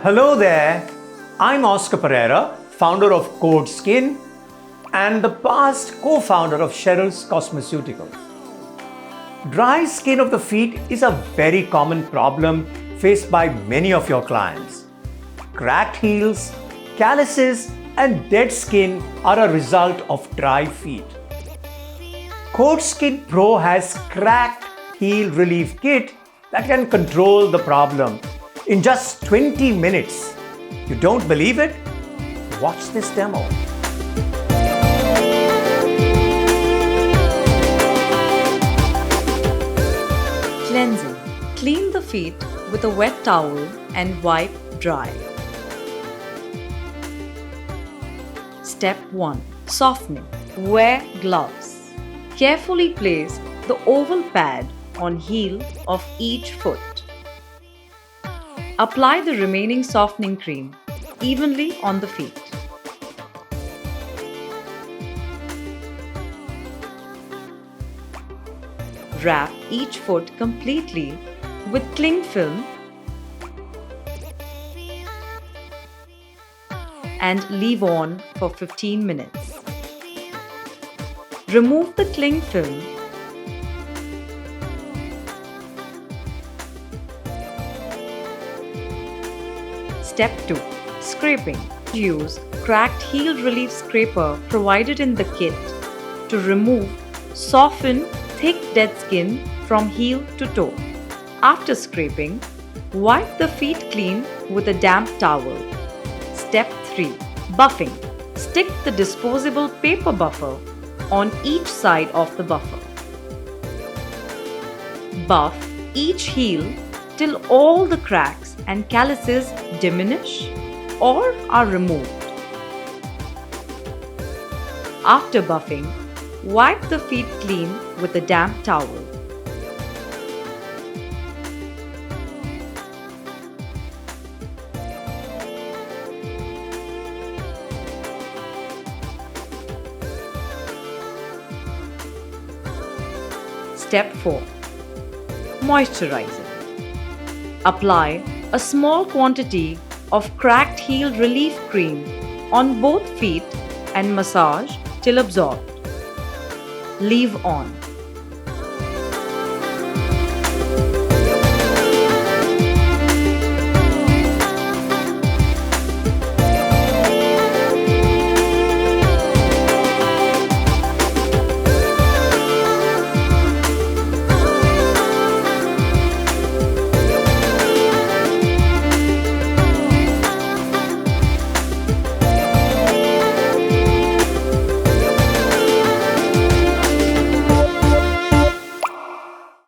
Hello there, I'm Oscar Pereira, founder of CodeSkin and the past co-founder of Cheryl's Cosmeceuticals. Dry skin of the feet is a very common problem faced by many of your clients. Cracked heels, calluses, and dead skin are a result of dry feet. CodeSkin Pro has cracked heel relief kit that can control the problem in just 20 minutes. You don't believe it? Watch this demo. Cleansing. Clean the feet with a wet towel and wipe dry. Step 1. Softening. Wear gloves. Carefully place the oval pad on heel of each foot. Apply the remaining softening cream evenly on the feet. Wrap each foot completely with cling film and leave on for 15 minutes. Remove the cling film Step 2. Scraping. Use cracked heel relief scraper provided in the kit to remove, soften thick dead skin from heel to toe. After scraping, wipe the feet clean with a damp towel. Step 3. Buffing. Stick the disposable paper buffer on each side of the buffer. Buff each heel till all the cracks and calluses diminish or are removed. After buffing, wipe the feet clean with a damp towel. Step 4. Moisturizing. Apply a small quantity of cracked heel relief cream on both feet and massage till absorbed. Leave on.